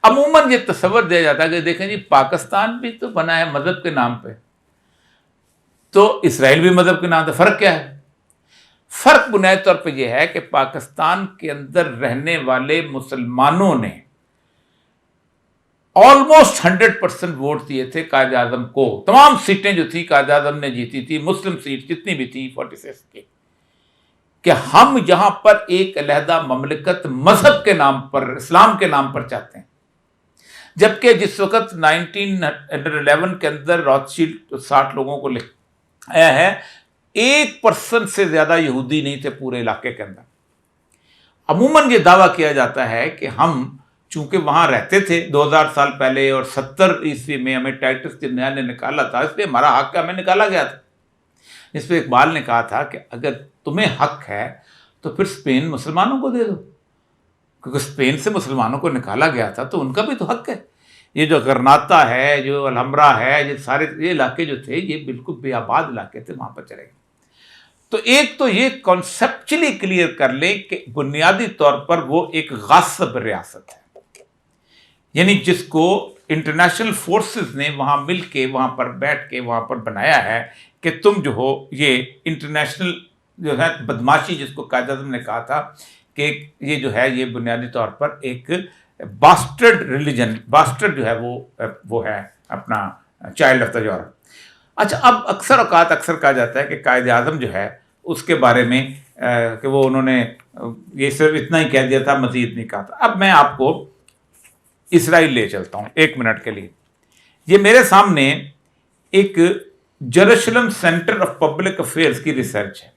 عموماً یہ تصور دیا جاتا ہے کہ دیکھیں جی پاکستان بھی تو بنا ہے مذہب کے نام پہ، تو اسرائیل بھی مذہب کے نام پہ، فرق کیا ہے؟ فرق بنیادی طور پہ یہ ہے کہ پاکستان کے اندر رہنے والے مسلمانوں نے آلموسٹ 100% ووٹ دیے تھے قائد اعظم کو. تمام سیٹیں جو تھی قائد اعظم نے جیتی تھی، مسلم سیٹ جتنی بھی تھی 46 کی، کہ ہم یہاں پر ایک علیحدہ مملکت مذہب کے نام پر، اسلام کے نام پر چاہتے ہیں. جبکہ جس وقت 1911 کے اندر روتشیلڈ 60 لوگوں کو آیا ہے، 1% سے زیادہ یہودی نہیں تھے پورے علاقے کے اندر. عموماً یہ دعویٰ کیا جاتا ہے کہ ہم چونکہ وہاں رہتے تھے 2000 سال پہلے، اور 70 عیسوی میں ہمیں ٹائٹس جرنیل نے نکالا تھا، اس لیے ہمارا حق ہمیں نکالا گیا تھا. اس پہ اقبال نے کہا تھا کہ اگر تمہیں حق ہے تو پھر اسپین مسلمانوں کو دے دو، کیونکہ اسپین سے مسلمانوں کو نکالا گیا تھا تو ان کا بھی تو حق ہے. یہ جو غرناطہ ہے، جو الحمرا ہے، یہ سارے یہ علاقے جو تھے یہ بالکل بے آباد علاقے تھے، وہاں پر چلے گئے. تو ایک تو یہ کانسیپچلی کلیئر کر لیں کہ بنیادی طور پر وہ ایک غاصب ریاست ہے، یعنی جس کو انٹرنیشنل فورسز نے وہاں مل کے، وہاں پر بیٹھ کے وہاں پر بنایا ہے کہ تم جو ہو یہ انٹرنیشنل جو ہے بدماشی، جس کو قائد اعظم نے کہا تھا کہ یہ جو ہے یہ بنیادی طور پر ایک باسٹرڈ ریلیجن، باسٹرڈ جو ہے وہ ہے اپنا چائلڈ آف دا یورپ. اچھا، اب اکثر اوقات اکثر کہا جاتا ہے کہ قائد اعظم جو ہے اس کے بارے میں کہ وہ انہوں نے یہ صرف اتنا ہی کہہ دیا تھا، مزید نہیں کہا تھا. اب میں آپ کو اسرائیل لے چلتا ہوں 1 منٹ کے لیے. یہ میرے سامنے ایک جیروشلم سینٹر آف پبلک افیئرز کی ریسرچ ہے.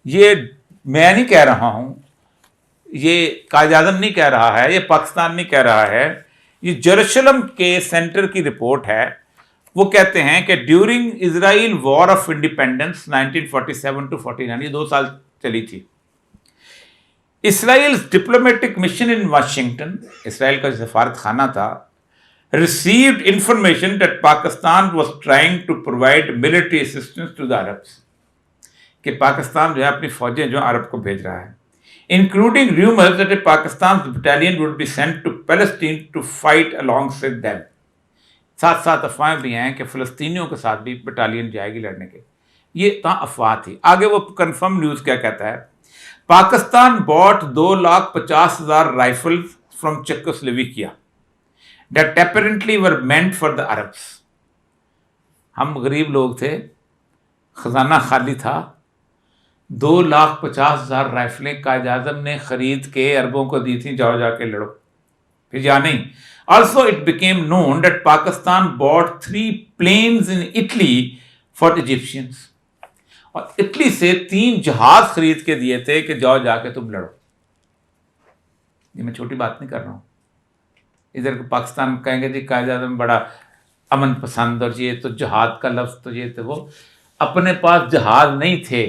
یہ میں نہیں کہہ رہا ہوں، یہ قائد اعظم نہیں کہہ رہا ہے، یہ پاکستان نہیں کہہ رہا ہے، یہ جیروشلم کے سینٹر کی رپورٹ ہے. وہ کہتے ہیں کہ during Israel war of independence 1947 to 49، یہ 2 سال چلی تھی، Israel diplomatic mission in Washington, Israel کا سفارت خانہ تھا، received information that Pakistan was trying to provide military assistance to the Arabs، کہ پاکستان جو ہے اپنی فوجیں جو عرب کو بھیج رہا ہے، including rumors that a Pakistan's battalion would be sent to Palestine to fight alongside them. ساتھ ساتھ افواہیں بھی ہیں کہ فلسطینیوں کے ساتھ بھی بٹالین جائے گی لڑنے کے. یہ تھا افواہ تھی. آگے وہ کنفرم نیوز کیا کہتا ہے، Pakistan bought 2,50,000 rifle from Czechoslovakia that apparently were meant for the Arabs. ہم غریب لوگ تھے، خزانہ خالی تھا، 2,50,000 رائفلیں قائد اعظم نے خرید کے عربوں کو دی تھیں، جاؤ جا کے لڑو. پھر یا نہیں. Also it became known that Pakistan bought 3 planes in Italy for Egyptians. اور اٹلی سے 3 جہاز خرید کے دیے تھے کہ جاؤ جا کے تم لڑو. یہ میں چھوٹی بات نہیں کر رہا ہوں. ادھر پاکستان کہیں گے جی قائد اعظم بڑا امن پسند، اور یہ تو جہاد کا لفظ تو یہ تھے، وہ اپنے پاس جہاز نہیں تھے.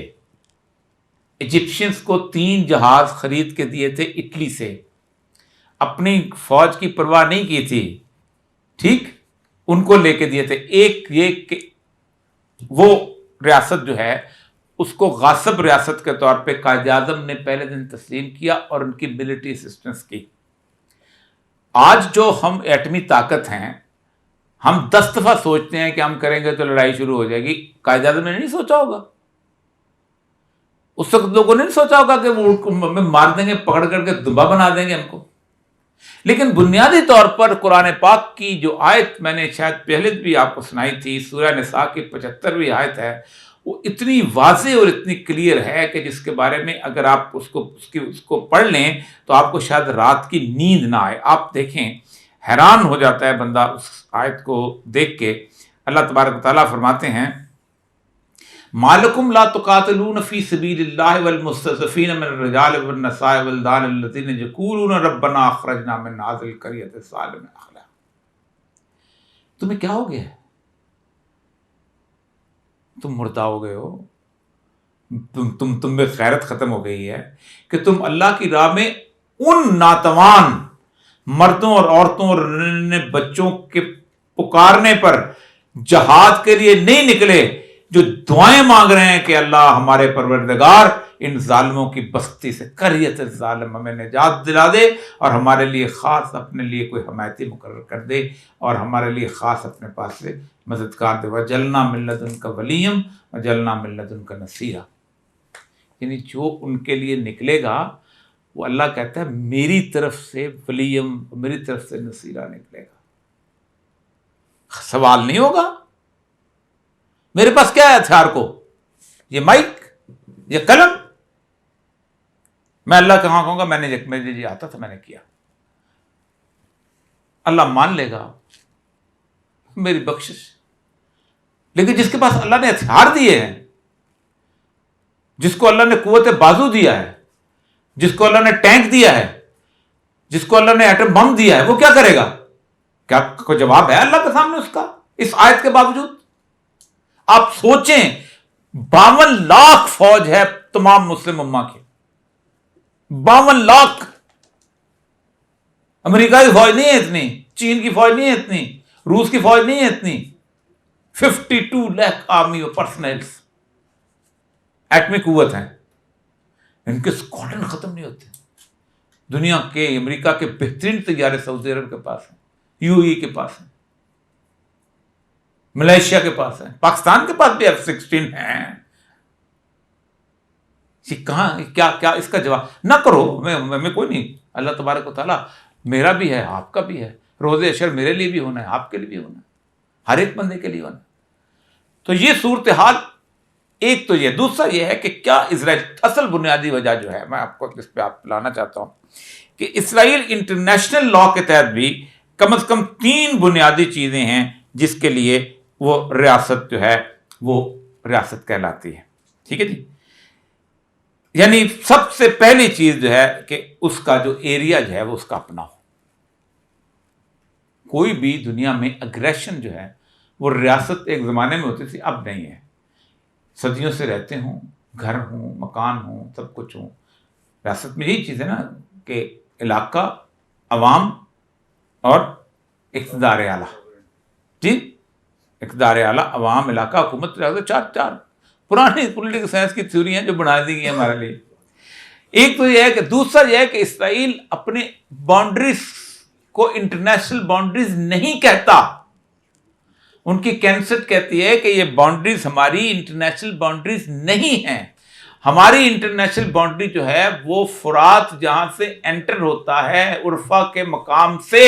ایجپشنس کو 3 جہاز خرید کے دیے تھے اٹلی سے، اپنی فوج کی پرواہ نہیں کی تھی، ٹھیک، ان کو لے کے دیے تھے. ایک یہ کہ وہ ریاست جو ہے اس کو غاصب ریاست کے طور پہ قائد اعظم نے پہلے دن تسلیم کیا اور ان کی ملٹری اسسٹنس کی. آج جو ہم ایٹمی طاقت ہیں، ہم 10 دفعہ سوچتے ہیں کہ ہم کریں گے تو لڑائی شروع ہو جائے گی. قائد اعظم نے نہیں سوچا ہوگا، اس وقت لوگوں نے نہیں سوچا ہوگا کہ وہ مار دیں گے، پکڑ کر کے دبا بنا دیں گے ہم کو. لیکن بنیادی طور پر قرآن پاک کی جو آیت میں نے شاید پہلے بھی آپ کو سنائی تھی، سورہ نساء کی 75ویں آیت ہے، وہ اتنی واضح اور اتنی کلیئر ہے کہ جس کے بارے میں اگر آپ اس کو پڑھ لیں تو آپ کو شاید رات کی نیند نہ آئے. آپ دیکھیں، حیران ہو جاتا ہے بندہ اس آیت کو دیکھ کے. اللہ تبارک و تعالیٰ فرماتے ہیں، مالکم لا تقاتلون فی سبیل اللہ والمستضعفین من الرجال والنساء والولدان الذین یقولون ربنا اخرجنا من هذه القرية الظالم اهلها. تمہیں کیا ہو گیا ہے؟ تم مردہ ہو گئے ہو، تم میں غیرت ختم ہو گئی ہے کہ تم اللہ کی راہ میں ان ناتوان مردوں اور عورتوں اور بچوں کے پکارنے پر جہاد کے لیے نہیں نکلے جو دعائیں مانگ رہے ہیں کہ اللہ ہمارے پروردگار ان ظالموں کی بستی سے قریت الظالم ہمیں نجات دلا دے اور ہمارے لیے خاص اپنے لیے کوئی حمایتی مقرر کر دے اور ہمارے لیے خاص اپنے پاس سے مددگار دے. وجعلنا من لدنک ولیم وجعلنا من لدنک نصیرا. یعنی جو ان کے لیے نکلے گا وہ اللہ کہتا ہے میری طرف سے ولیم، میری طرف سے نصیرہ نکلے گا. سوال نہیں ہوگا میرے پاس کیا ہے ہتھیار کو، یہ مائک، یہ قلم. میں اللہ کہاں کہوں گا مجھے یہ آتا تھا میں نے کیا. اللہ مان لے گا میری بخشش. لیکن جس کے پاس اللہ نے ہتھیار دیے ہیں، جس کو اللہ نے قوت بازو دیا ہے، جس کو اللہ نے ٹینک دیا ہے، جس کو اللہ نے ایٹم بم دیا ہے، وہ کیا کرے گا؟ کیا کوئی جواب ہے اللہ کے سامنے اس کا اس آیت کے باوجود؟ آپ سوچیں 52 لاکھ فوج ہے تمام مسلم امہ کی، 52 لاکھ. امریکہ کی فوج نہیں ہے اتنی، چین کی فوج نہیں ہے اتنی، روس کی فوج نہیں ہے اتنی. 52 لاکھ آرمی پرسنلز، ایٹمی قوت ہیں. ان کے اسکواڈرن ختم نہیں ہوتے. دنیا کے امریکہ کے بہترین طیارے سعودی عرب کے پاس ہیں، یو اے کے پاس ہیں، ملیشیا کے پاس ہیں، پاکستان کے پاس بھی F-16 ہیں. یہ کہاں کیا اس کا جواب نہ کرو. میں کوئی نہیں، اللہ تبارک و تعالیٰ میرا بھی ہے، آپ کا بھی ہے. روز اشر میرے لیے بھی ہونا ہے، آپ کے لیے بھی ہونا ہے، ہر ایک بندے کے لیے ہونا ہے. تو یہ صورتحال ایک تو یہ. دوسرا یہ ہے کہ کیا اسرائیل، اصل بنیادی وجہ جو ہے میں آپ کو اس پہ آپ لانا چاہتا ہوں کہ اسرائیل انٹرنیشنل لا کے تحت بھی کم از کم 3 بنیادی چیزیں ہیں جس کے لیے وہ ریاست جو ہے وہ ریاست کہلاتی ہے. ٹھیک ہے جی. یعنی سب سے پہلی چیز جو ہے کہ اس کا جو ایریا جو ہے وہ اس کا اپنا ہو. کوئی بھی دنیا میں اگریشن جو ہے وہ ریاست ایک زمانے میں ہوتی تھی، اب نہیں ہے. صدیوں سے رہتے ہوں، گھر ہوں، مکان ہوں، سب کچھ ہوں. ریاست میں یہی چیز ہے نا کہ علاقہ، عوام اور اقتدار اعلیٰ. جی، اقتدار اعلیٰ، عوام، علاقہ، حکومت، ریاست. چار پرانی پولیٹیکل سائنس کی تھیوری ہیں جو بنا دی گئی ہیں ہمارے لیے. ایک تو یہ ہے کہ دوسرا یہ ہے کہ اسرائیل اپنے باؤنڈریز کو انٹرنیشنل باؤنڈریز نہیں کہتا. ان کی کینسٹ کہتی ہے کہ یہ باؤنڈریز ہماری انٹرنیشنل باؤنڈریز نہیں ہیں. ہماری انٹرنیشنل باؤنڈری جو ہے وہ فرات جہاں سے انٹر ہوتا ہے عرفہ کے مقام سے،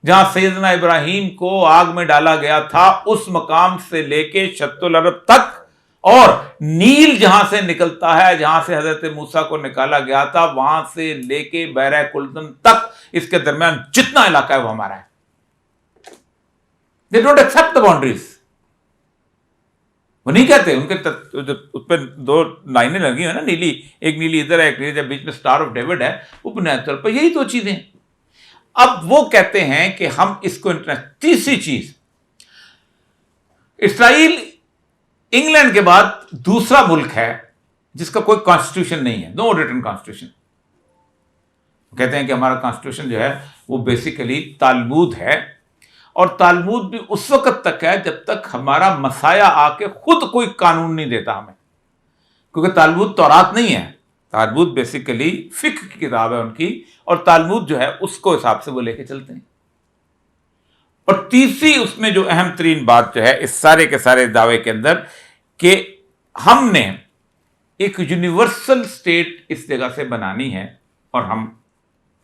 جہاں سیدنا ابراہیم کو آگ میں ڈالا گیا تھا، اس مقام سے لے کے شط العرب تک، اور نیل جہاں سے نکلتا ہے، جہاں سے حضرت موسیٰ کو نکالا گیا تھا، وہاں سے لے کے بحیرہ کلدم تک، اس کے درمیان جتنا علاقہ ہے وہ ہمارا ہے. They don't accept the boundaries. وہ نہیں کہتے. ان کے اس پہ 2 لائنیں لگی ہیں نا، نیلی، ایک نیلی ادھر ہے، ایک نیلی جب بیچ میں سٹار آف ڈیوڈ ہے، وہ بنیادی طور پر یہی 2 چیزیں. اب وہ کہتے ہیں کہ ہم اس کو تیسری چیز، اسرائیل انگلینڈ کے بعد دوسرا ملک ہے جس کا کوئی کانسٹیٹیوشن نہیں ہے، نو ریٹن کانسٹیٹیوشن. کہتے ہیں کہ ہمارا کانسٹیٹیوشن جو ہے وہ بیسیکلی تالمود ہے، اور تالمود بھی اس وقت تک ہے جب تک ہمارا مسایہ آ کے خود کوئی قانون نہیں دیتا ہمیں، کیونکہ تالمود تورات نہیں ہے. تالمود بیسیکلی فقہ کی کتاب ہے ان کی، اور تالمود جو ہے اس کو حساب سے وہ لے کے چلتے ہیں. اور تیسری اس میں جو اہم ترین بات جو ہے اس سارے کے سارے دعوے کے اندر، کہ ہم نے ایک یونیورسل اسٹیٹ اس جگہ سے بنانی ہے، اور ہم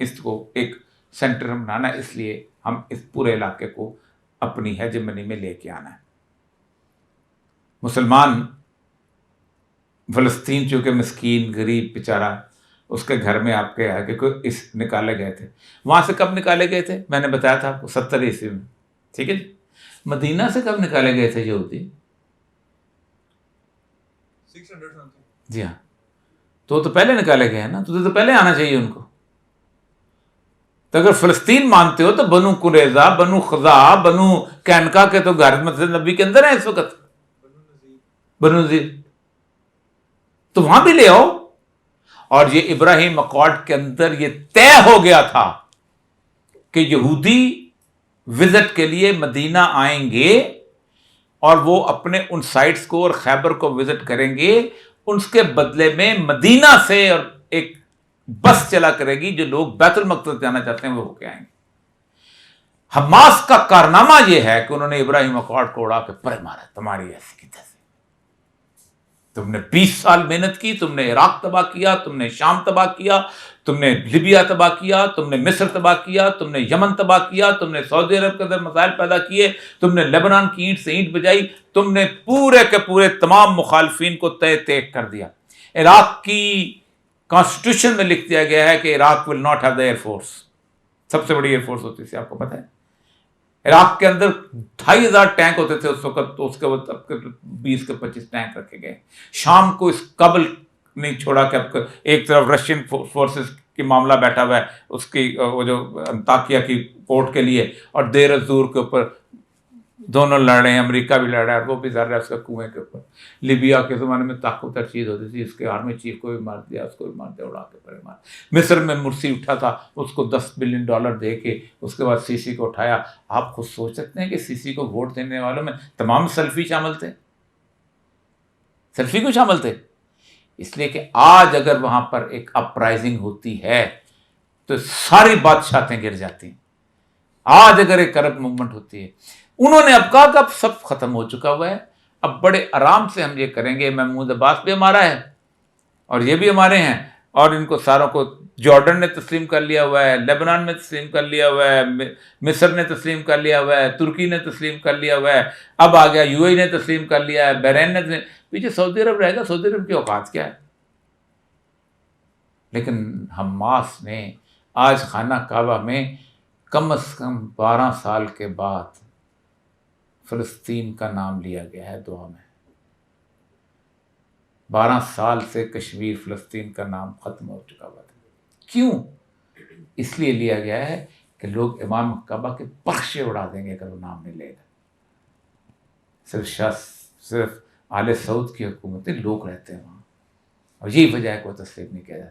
اس کو ایک سینٹر ہم بنانا ہے، اس لیے ہم اس پورے علاقے کو اپنی ہیجمنی میں لے کے آنا ہے. مسلمان فلسطین چونکہ مسکین غریب بیچارہ، اس کے گھر میں آپ کے آگے کو اس نکالے گئے تھے. وہاں سے کب نکالے گئے تھے؟ میں نے بتایا تھا آپ کو 70 عیسوی میں. ٹھیک ہے جی. مدینہ سے کب نکالے گئے تھے یہودی؟ 600. جی ہاں. تو پہلے نکالے گئے ہیں نا، تو پہلے آنا چاہیے ان کو. تو اگر فلسطین مانتے ہو تو بنو قریظہ، بنو خزاع، بنو کینکا کے تو گھر مسجد نبی کے اندر ہیں اس وقت، بنو نذیر، تو وہاں بھی لے آؤ. اور یہ ابراہیم اکارڈ کے اندر یہ طے ہو گیا تھا کہ یہودی وزٹ کے لیے مدینہ آئیں گے اور وہ اپنے ان سائٹس کو اور خیبر کو وزٹ کریں گے، اس کے بدلے میں مدینہ سے اور ایک بس چلا کرے گی، جو لوگ بیت المقدس جانا چاہتے ہیں وہ ہو کے آئیں گے۔ حماس کا کارنامہ یہ ہے کہ انہوں نے ابراہیم اکارڈ کو اڑا کے پرے مارا، تمہاری ایسی کی تیسی۔ تم نے 20 سال محنت کی، تم نے عراق تباہ کیا، تم نے شام تباہ کیا، تم نے لیبیا تباہ کیا، تم نے مصر تباہ کیا، تم نے یمن تباہ کیا، تم نے سعودی عرب کے اندر مسائل پیدا کیے، تم نے لیبنان کی اینٹ سے اینٹ بجائی، تم نے پورے کے پورے تمام مخالفین کو تہہ تیگ کر دیا۔ عراق کی کانسٹیٹیوشن میں لکھ دیا گیا ہے کہ Iraq will not have the air force, سب سے بڑی ایئر فورس ہوتی تھی، آپ کو پتہ ہے۔ عراق کے اندر 2500 ٹینک ہوتے تھے اس وقت، تو اس کے وقت اب 20 کے 25 ٹینک رکھے گئے۔ شام کو اس قبل نہیں چھوڑا کہ اب ایک طرف رشین فورسز کی معاملہ بیٹھا ہوا ہے اس کی وہ جو انطاکیہ کی پورٹ کے لیے، اور دیر الزور کے اوپر دونوں لڑ رہے ہیں، امریکہ بھی لڑ رہا ہے اور وہ بھی لڑ رہا ہے اس کا کنویں کے اوپر۔ لیبیا کے زمانے میں طاقتور چیز ہوتی تھی، اس کے آرمی چیف کو بھی مار دیا، اس کو بھی مار دیا، اڑا کے پرے مار۔ مصر میں مرسی اٹھا تھا، اس کو $10 بلین دے کے اس کے بعد سیسی کو اٹھایا۔ آپ خود سوچ سکتے ہیں کہ سیسی کو ووٹ دینے والوں میں تمام سلفی شامل تھے، سلفی کو شامل تھے، اس لیے کہ آج اگر وہاں پر ایک اپرائزنگ ہوتی ہے تو ساری بادشاہتیں گر جاتی ہیں۔ آج اگر ایک عرب موومنٹ ہوتی ہے، انہوں نے اب کہا کہ اب سب ختم ہو چکا ہوا ہے، اب بڑے آرام سے ہم یہ کریں گے، محمود عباس بھی ہمارا ہے اور یہ بھی ہمارے ہیں، اور ان کو ساروں کو جارڈن نے تسلیم کر لیا ہوا ہے، لیبنان نے تسلیم کر لیا ہوا ہے، مصر نے تسلیم کر لیا ہوا ہے، ترکی نے تسلیم کر لیا ہوا ہے، اب آ گیا یو اے نے تسلیم کر لیا ہے، بحرین نے، پیچھے سعودی عرب رہے گا۔ سعودی عرب کی اوقات کیا ہے؟ لیکن حماس نے آج خانہ کعبہ میں کم از کم 12 سال کے بعد فلسطین کا نام لیا گیا ہے دعا میں۔ 12 سال سے کشمیر فلسطین کا نام ختم ہو چکا ہوا تھا۔ کیوں؟ اس لیے لیا گیا ہے کہ لوگ امام کعبہ کے پخشے اڑا دیں گے اگر وہ نام نہیں لے گا۔ صرف آل سعود کی حکومتیں، لوگ رہتے ہیں وہاں، اور یہی وجہ ہے کہ وہ تسلیم نہیں کیا جاتا۔